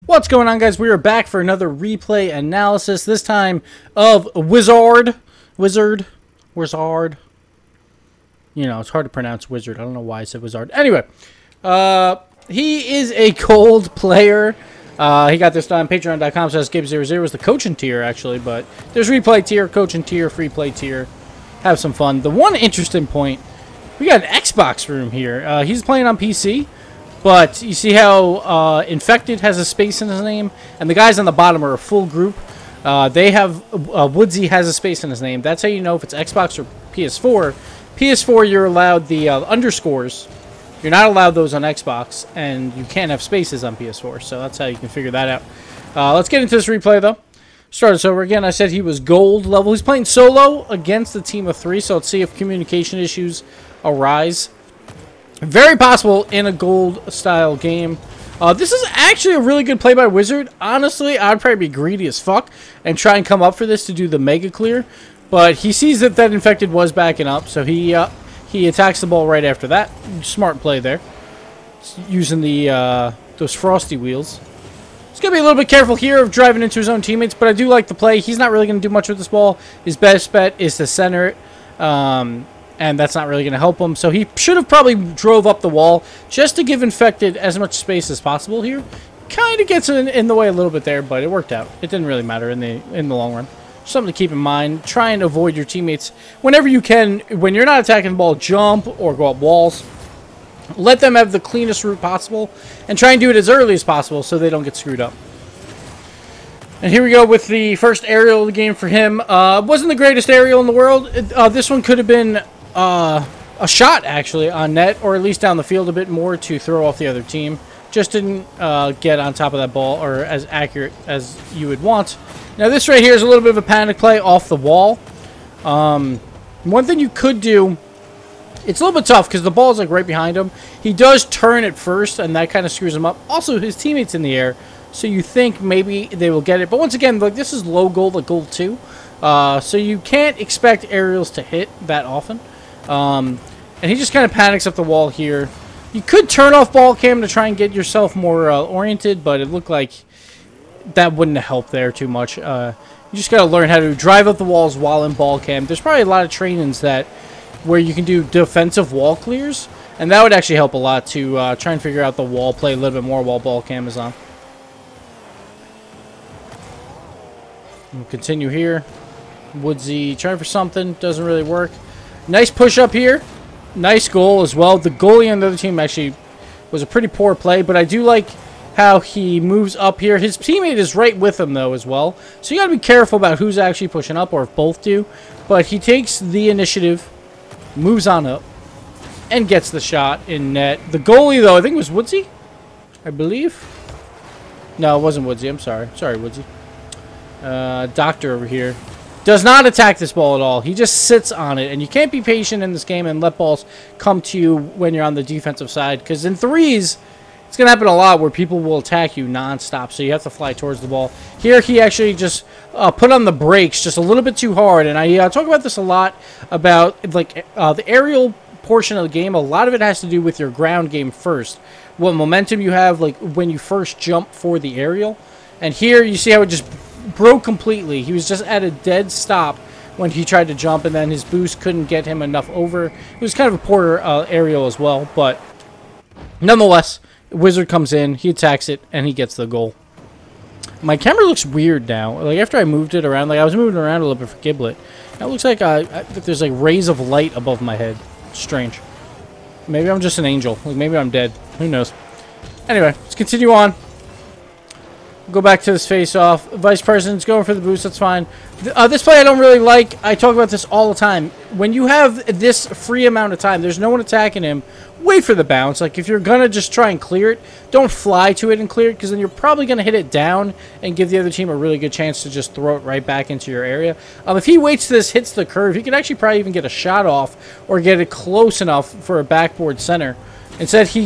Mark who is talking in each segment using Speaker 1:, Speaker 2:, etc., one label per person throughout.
Speaker 1: What's going on, guys? We are back for another replay analysis, this time of Wizzard. You know, it's hard to pronounce Wizzard. I don't know why I said Wizzard. Anyway, he is a gold player. He got this done on patreon.com/Gibbs00 is the coaching tier, actually, but there's replay tier, coaching tier, free play tier. Have some fun. The one interesting point, we got an Xbox room here. He's playing on PC. But you see how Infected has a space in his name, and the guys on the bottom are a full group. They have Woodsy has a space in his name. That's how you know if it's Xbox or PS4. PS4, you're allowed the underscores. You're not allowed those on Xbox, and you can't have spaces on PS4. So that's how you can figure that out. Let's get into this replay, though. Start us over again. I said he was gold level. He's playing solo against a team of 3, so let's see if communication issues arise. Very possible in a gold-style game. This is actually a really good play by Wizzard. Honestly, I'd probably be greedy as fuck and try and come up for this to do the mega clear. But he sees that Infected was backing up, so he attacks the ball right after that. Smart play there. Using the those frosty wheels. He's going to be a little bit careful here of driving into his own teammates, but I do like the play. He's not really going to do much with this ball. His best bet is to center it. And that's not really going to help him. So he should have probably drove up the wall just to give Infected as much space as possible here. Kind of gets in the way a little bit there, but it worked out. It didn't really matter in the long run. Something to keep in mind. Try and avoid your teammates whenever you can. When you're not attacking the ball, jump or go up walls. Let them have the cleanest route possible. And try and do it as early as possible so they don't get screwed up. And here we go with the first aerial of the game for him. Wasn't the greatest aerial in the world. This one could have been a shot, actually, on net, or at least down the field a bit more to throw off the other team. Just didn't get on top of that ball, or as accurate as you would want. Now, this right here is a little bit of a panic play off the wall. One thing you could do, it's a little bit tough because the ball is like right behind him. He does turn it first, and that kind of screws him up. Also, his teammate's in the air, so you think maybe they will get it. But once again, like, this is low gold, like gold 2. So you can't expect aerials to hit that often. And he just kind of panics up the wall here. You could turn off ball cam to try and get yourself more oriented, but it looked like that wouldn't help there too much. You just got to learn how to drive up the walls while in ball cam. There's probably a lot of trainings where you can do defensive wall clears, and that would actually help a lot to try and figure out the wall play a little bit more while ball cam is on. We'll continue here. Woodsy trying for something, doesn't really work. Nice push up here. Nice goal as well. The goalie on the other team actually was a pretty poor play, but I do like how he moves up here. His teammate is right with him, though, as well. So you got to be careful about who's actually pushing up, or if both do. But he takes the initiative, moves on up, and gets the shot in net. The goalie, though, I think it was Woodsy, I believe. No, it wasn't Woodsy. I'm sorry. Sorry, Woodsy. Doctor over here does not attack this ball at all. He just sits on it, and you can't be patient in this game and let balls come to you when you're on the defensive side, because in threes it's going to happen a lot where people will attack you non-stop, so you have to fly towards the ball. Here he actually just put on the brakes just a little bit too hard, and I talk about this a lot about like the aerial portion of the game. A lot of it has to do with your ground game first, what momentum you have, like when you first jump for the aerial. And here you see how it just broke completely. He was just at a dead stop when he tried to jump, and then his boost couldn't get him enough over. It was kind of a poor aerial as well, but nonetheless, Wizzard comes in, he attacks it, and he gets the goal. My camera looks weird now. Like, after I moved it around, like I was moving around a little bit for Giblet, it looks like there's like rays of light above my head. Strange. Maybe I'm just an angel. Like, maybe I'm dead. Who knows? Anyway, let's continue on. Go back to this face-off. Vice President's going for the boost. That's fine. This play I don't really like. I talk about this all the time. When you have this free amount of time, there's no one attacking him, wait for the bounce. Like, if you're going to just try and clear it, don't fly to it and clear it, because then you're probably going to hit it down and give the other team a really good chance to just throw it right back into your area. If he waits till this hits the curve, he could actually probably even get a shot off or get it close enough for a backboard center. Instead, he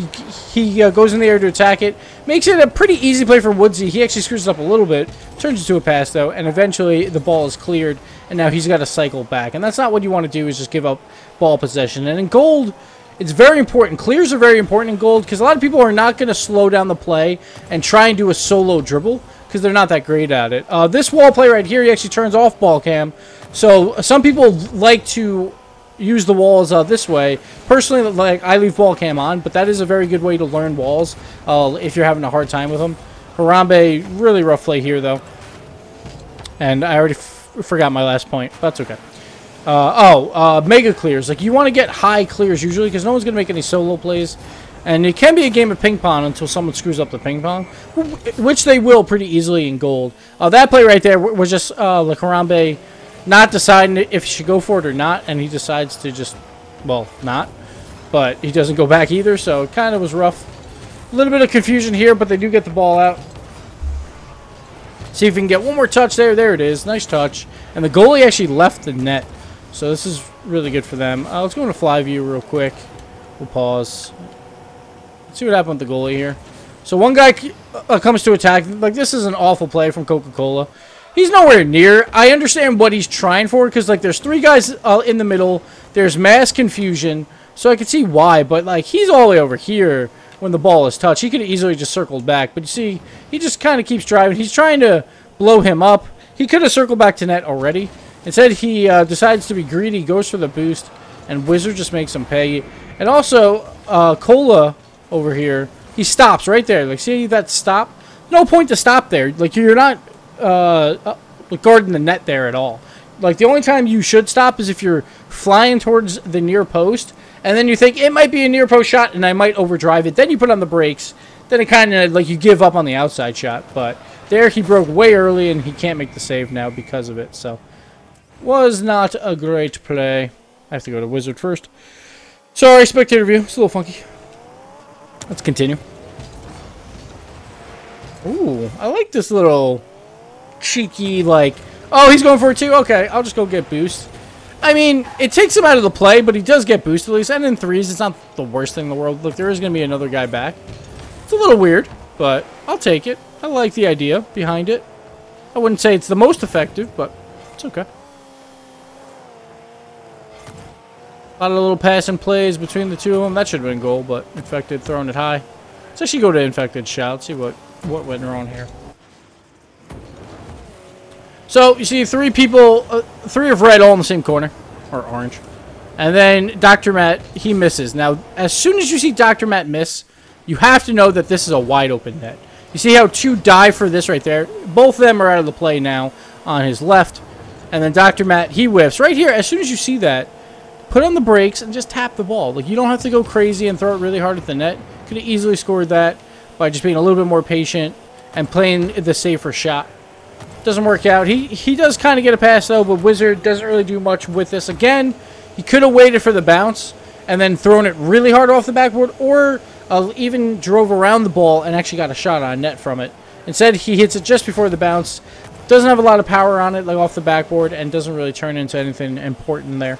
Speaker 1: goes in the air to attack it. Makes it a pretty easy play for Woodsy. He actually screws it up a little bit. Turns it to a pass, though. And eventually, the ball is cleared. And now he's got to cycle back. And that's not what you want to do, is just give up ball possession. And in gold, It's very important. Clears are very important in gold because a lot of people are not going to slow down the play and try and do a solo dribble because they're not that great at it. This wall play right here, he actually turns off ball cam. So some people like to use the walls this way. Personally, like I leave ball cam on, but that is a very good way to learn walls if you're having a hard time with them. Harambe, really rough play here though. And I already forgot my last point. That's okay. Mega clears. Like, you want to get high clears usually because no one's going to make any solo plays. And it can be a game of ping pong until someone screws up the ping pong, which they will pretty easily in gold. That play right there was just like Harambe not deciding if he should go for it or not, and he decides to just, well, not. But he doesn't go back either, so it kind of was rough. A little bit of confusion here, but they do get the ball out. See if we can get one more touch there. There it is. Nice touch. And the goalie actually left the net. So this is really good for them. Let's go into fly view real quick. We'll pause. Let's see what happened with the goalie here. So one guy comes to attack. Like, this is an awful play from Coca-Cola. He's nowhere near. I understand what he's trying for because, like, there's three guys in the middle. There's mass confusion. So I can see why. But, like, he's all the way over here when the ball is touched. He could have easily just circled back. But you see, he just kind of keeps driving. He's trying to blow him up. He could have circled back to net already. Instead, he decides to be greedy, goes for the boost, and Wizzard just makes him pay. And also, Cola over here, he stops right there. Like, see that stop? No point to stop there. Like, you're not guarding the net there at all. Like, the only time you should stop is if you're flying towards the near post, and then you think, it might be a near post shot, and I might overdrive it. Then you put on the brakes. Then it kind of, like, you give up on the outside shot. But there, he broke way early, and he can't make the save now because of it, so... was not a great play. I have to go to Wizzard first. Sorry, spectator view. It's a little funky. Let's continue. Ooh, I like this little cheeky, like, oh, he's going for it too? Okay, I'll just go get boost. I mean, it takes him out of the play, but he does get boost at least. And in threes, it's not the worst thing in the world. Look, there is going to be another guy back. It's a little weird, but I'll take it. I like the idea behind it. I wouldn't say it's the most effective, but it's okay. A lot of little passing plays between the two of them. That should have been a goal, but Infected throwing it high. Let's actually go to Infected shot. See what went wrong here. So, you see three people, three of red all in the same corner. Or orange. And then Dr. Matt, he misses. Now, as soon as you see Dr. Matt miss, you have to know that this is a wide open net. You see how two dive for this right there? Both of them are out of the play now on his left. And then Dr. Matt, he whiffs. Right here, as soon as you see that, put on the brakes and just tap the ball. Like, you don't have to go crazy and throw it really hard at the net. Could have easily scored that by just being a little bit more patient and playing the safer shot. Doesn't work out. He does kind of get a pass, though, but Wizzard doesn't really do much with this. Again, he could have waited for the bounce and then thrown it really hard off the backboard, or even drove around the ball and actually got a shot on net from it. Instead, he hits it just before the bounce. Doesn't have a lot of power on it, like off the backboard, and doesn't really turn into anything important there.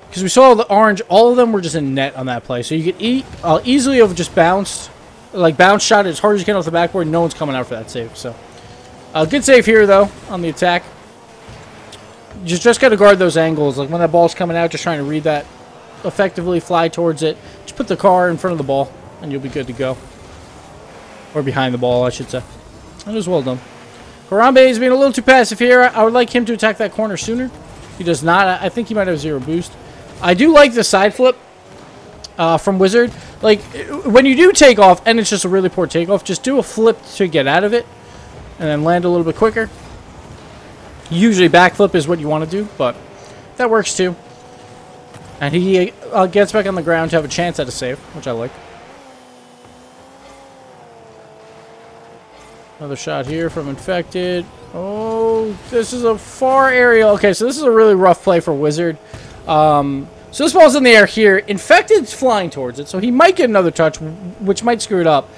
Speaker 1: Because we saw the orange, all of them were just in net on that play. So you could easily have just bounced, like bounce shot as hard as you can off the backboard. No one's coming out for that save. So good save here, though, on the attack. You just got to guard those angles. Like when that ball's coming out, just trying to read that effectively, fly towards it. Just put the car in front of the ball, and you'll be good to go. Or behind the ball, I should say. That was well done. Harambe is being a little too passive here. I would like him to attack that corner sooner. He does not. I think he might have zero boost. I do like the side flip from Wizzard. Like, when you do take off, and it's just a really poor takeoff, just do a flip to get out of it, and then land a little bit quicker. Usually backflip is what you want to do, but that works too. And he gets back on the ground to have a chance at a save, which I like. Another shot here from Infected. Oh, this is a far aerial. Okay, so this is a really rough play for Wizzard. So this ball's in the air here. Infected's flying towards it, so he might get another touch, which might screw it up.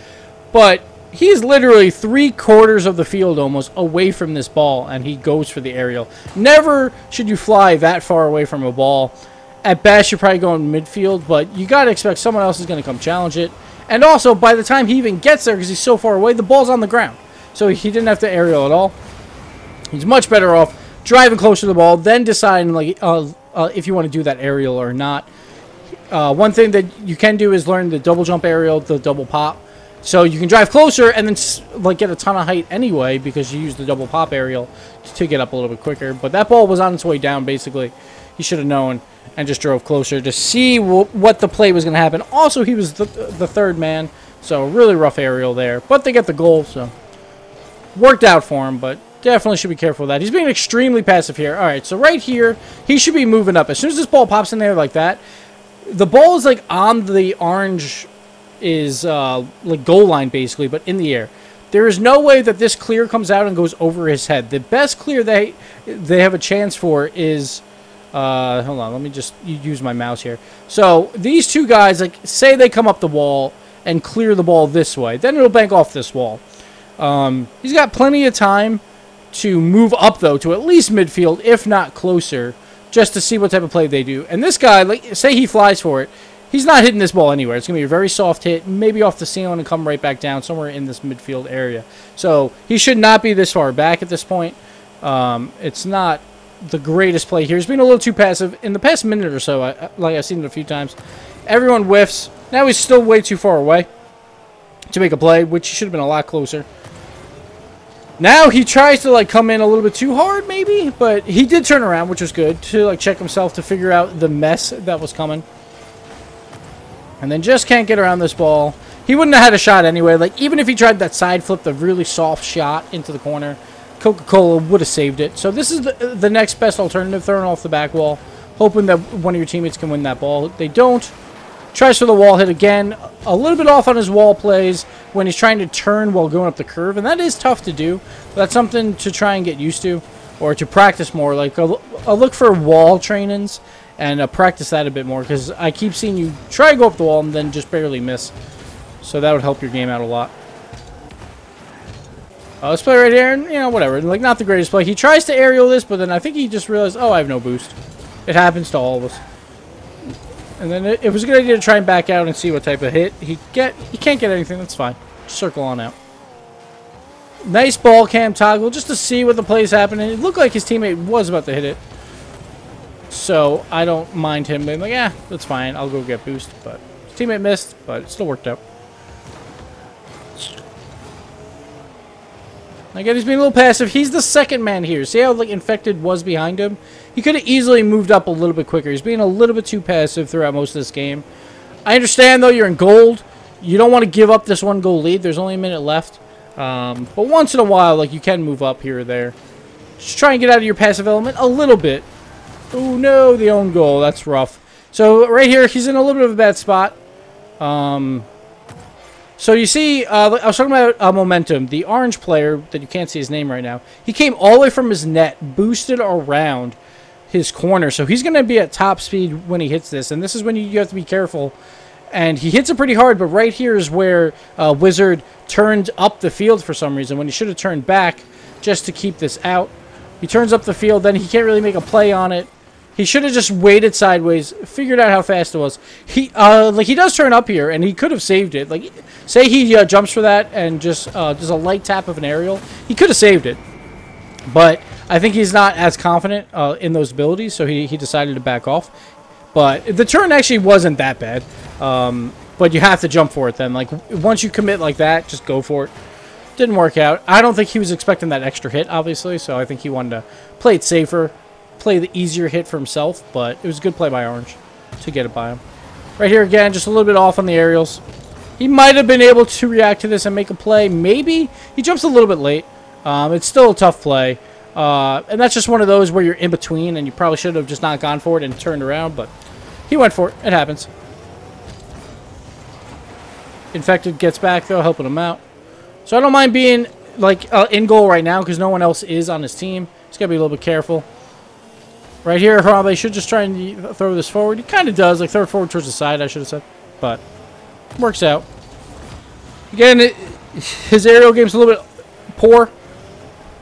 Speaker 1: But he's literally 3/4 of the field almost away from this ball, and he goes for the aerial. Never should you fly that far away from a ball. At best, you're probably going midfield, but you got to expect someone else is going to come challenge it. And also, by the time he even gets there, because he's so far away, the ball's on the ground. So he didn't have to aerial at all. He's much better off driving closer to the ball, then deciding like if you want to do that aerial or not. one thing that you can do is learn the double jump aerial, the double pop. So you can drive closer and then like get a ton of height anyway because you use the double pop aerial to get up a little bit quicker. But that ball was on its way down basically. He should have known and just drove closer to see what the play was going to happen. Also, he was the third man, so really rough aerial there. But they get the goal, so worked out for him, but definitely should be careful with that. He's being extremely passive here. All right, so right here, he should be moving up. As soon as this ball pops in there like that, the ball is like on the orange is like goal line basically, but in the air. There is no way that this clear comes out and goes over his head. The best clear they have a chance for is hold on, let me just use my mouse here. So these two guys, like, say they come up the wall and clear the ball this way, then it'll bank off this wall. He's got plenty of time to move up though to at least midfield, if not closer, just to see what type of play they do. And this guy, like, say he flies for it, he's not hitting this ball anywhere. It's going to be a very soft hit, maybe off the ceiling and come right back down somewhere in this midfield area. So he should not be this far back at this point. It's not the greatest play here. He's been a little too passive. In the past minute or so, like I've seen it a few times, everyone whiffs. Now he's still way too far away to make a play, which should have been a lot closer. Now he tries to like come in a little bit too hard maybe, but he did turn around, which was good, to like check himself to figure out the mess that was coming. And then just can't get around this ball. He wouldn't have had a shot anyway. Like, even if he tried that side flip, the really soft shot into the corner, Coca-Cola would have saved it. So this is the next best alternative, throwing off the back wall, hoping that one of your teammates can win that ball. They don't. Tries for the wall hit again. A little bit off on his wall plays when he's trying to turn while going up the curve. And that is tough to do. That's something to try and get used to or to practice more. Like, I'll look for wall trainings and practice that a bit more, because I keep seeing you try to go up the wall and then just barely miss. So that would help your game out a lot. Let's play right here, and, you know, whatever. Like, not the greatest play. He tries to aerial this, but then I think he just realized, oh, I have no boost. It happens to all of us. And then it was a good idea to try and back out and see what type of hit he get. He can't get anything. That's fine. Just circle on out. Nice ball cam toggle just to see what the play is happening. It looked like his teammate was about to hit it. So I don't mind him being like, yeah, that's fine. I'll go get boost. But his teammate missed, but it still worked out. Again, he's being a little passive. He's the second man here. See how like Infected was behind him? He could have easily moved up a little bit quicker. He's being a little bit too passive throughout most of this game. I understand, though, you're in gold. You don't want to give up this 1-goal lead. There's only a minute left. But once in a while, like, you can move up here or there. Just try and get out of your passive element a little bit. Oh, no, the own goal. That's rough. So, right here, he's in a little bit of a bad spot. So, you see, I was talking about momentum. The orange player, that you can't see his name right now, he came all the way from his net, boosted around his corner. So, he's going to be at top speed when he hits this. And this is when you have to be careful. And he hits it pretty hard, but right here is where Wizzard turned up the field for some reason, when he should have turned back just to keep this out. He turns up the field, then he can't really make a play on it. He should have just waited sideways, figured out how fast it was. He does turn up here, and he could have saved it. Like, say he jumps for that and just does a light tap of an aerial. He could have saved it, but I think he's not as confident in those abilities, so he decided to back off. But the turn actually wasn't that bad, but you have to jump for it then. Like, once you commit like that, just go for it. Didn't work out. I don't think he was expecting that extra hit, obviously, so I think he wanted to play it safer, play the easier hit for himself, but it was a good play by Orange to get it by him. Right here again, just a little bit off on the aerials. He might have been able to react to this and make a play. Maybe. He jumps a little bit late. It's still a tough play. And that's just one of those where you're in between and you probably should have just not gone for it and turned around, but he went for it. It happens. Infected gets back, though, helping him out. So I don't mind being, like, in goal right now because no one else is on his team. Just got to be a little bit careful. Right here, Harambe should just try and throw this forward. He kind of does, like throw it forward towards the side, I should have said. But works out. Again, his aerial game's a little bit poor.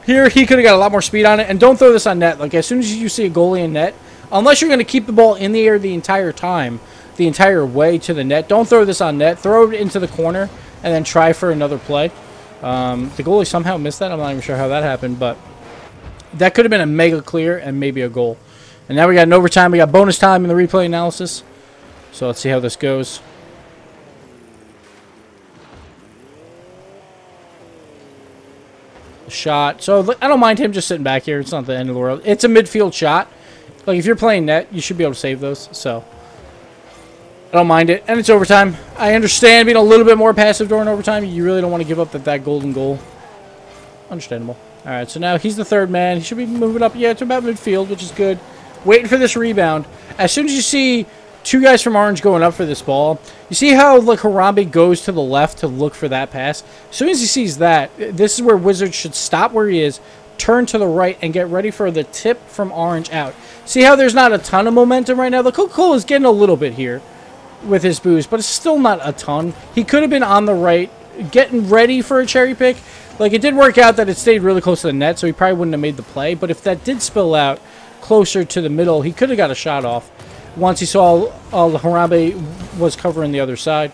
Speaker 1: Here, he could have got a lot more speed on it. And don't throw this on net. Like, as soon as you see a goalie in net, unless you're going to keep the ball in the air the entire time, the entire way to the net, don't throw this on net. Throw it into the corner and then try for another play. The goalie somehow missed that. I'm not even sure how that happened, but that could have been a mega clear and maybe a goal. And now we got an overtime. We got bonus time in the replay analysis. So let's see how this goes. Shot. So I don't mind him just sitting back here. It's not the end of the world. It's a midfield shot. Like, if you're playing net, you should be able to save those. So I don't mind it. And it's overtime. I understand being a little bit more passive during overtime. You really don't want to give up that golden goal. Understandable. All right, so now he's the third man. He should be moving up, yeah, to about midfield, which is good. Waiting for this rebound. As soon as you see two guys from orange going up for this ball, you see how, like, Harambe goes to the left to look for that pass? As soon as he sees that, this is where Wizzard should stop where he is, turn to the right, and get ready for the tip from orange out. See how there's not a ton of momentum right now? The Coca-Cola is getting a little bit here with his boost, but it's still not a ton. He could have been on the right, getting ready for a cherry pick. Like, it did work out that it stayed really close to the net, so he probably wouldn't have made the play. But if that did spill out closer to the middle, he could have got a shot off once he saw Harambe was covering the other side.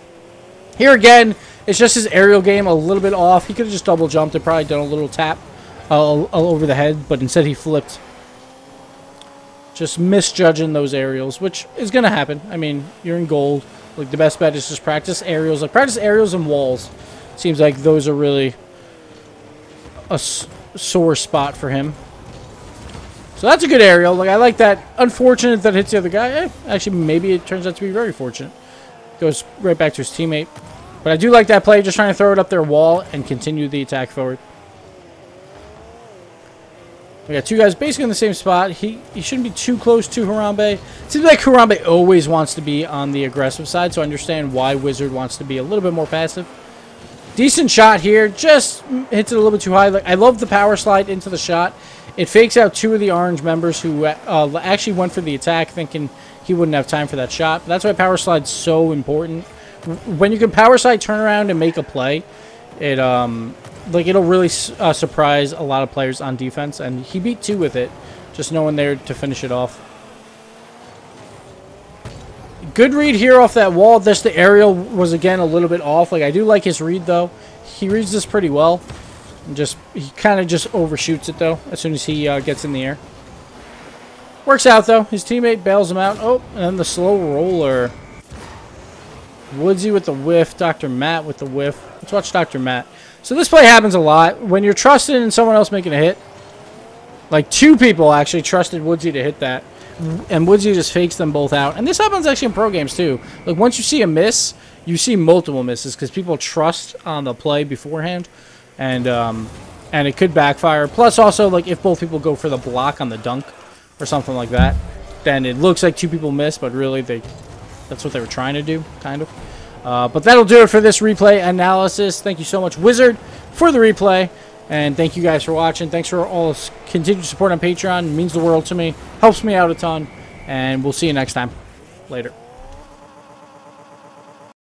Speaker 1: Here again, it's just his aerial game a little bit off. He could have just double jumped and probably done a little tap over the head, but instead he flipped. Just misjudging those aerials, which is going to happen. I mean, you're in gold. Like, the best bet is just practice aerials. Like, practice aerials and walls. Seems like those are really a sore spot for him. So that's a good aerial. Like, I like that. Unfortunate that hits the other guy. Actually, maybe it turns out to be very fortunate. Goes right back to his teammate. But I do like that play, just trying to throw it up their wall and continue the attack forward. We got two guys basically in the same spot. He shouldn't be too close to Harambe. Seems like Harambe always wants to be on the aggressive side, so I understand why Wizzard wants to be a little bit more passive. Decent shot here. Just hits it a little bit too high. Like, I love the power slide into the shot. It fakes out two of the orange members who actually went for the attack, thinking he wouldn't have time for that shot. But that's why power slide's so important. When you can power slide, turn around, and make a play, it like, it'll really surprise a lot of players on defense. And he beat two with it, just knowing there to finish it off. Good read here off that wall. Just the aerial was, again, a little bit off. Like, I do like his read, though. He reads this pretty well. And he kind of just overshoots it, though, as soon as he gets in the air. Works out, though. His teammate bails him out. Oh, and then the slow roller. Woodsy with the whiff. Dr. Matt with the whiff. Let's watch Dr. Matt. So this play happens a lot. When you're trusted in someone else making a hit, like, two people actually trusted Woodsy to hit that. And Woodsy just fakes them both out. And this happens actually in pro games, too. Like, once you see a miss, you see multiple misses because people trust on the play beforehand. And it could backfire. Plus, also, like, if both people go for the block on the dunk or something like that, then it looks like two people missed, but really that's what they were trying to do, kind of. But that'll do it for this replay analysis. Thank you so much, Wizzard, for the replay. And thank you guys for watching. Thanks for all this continued support on Patreon. It means the world to me. Helps me out a ton. And we'll see you next time. Later.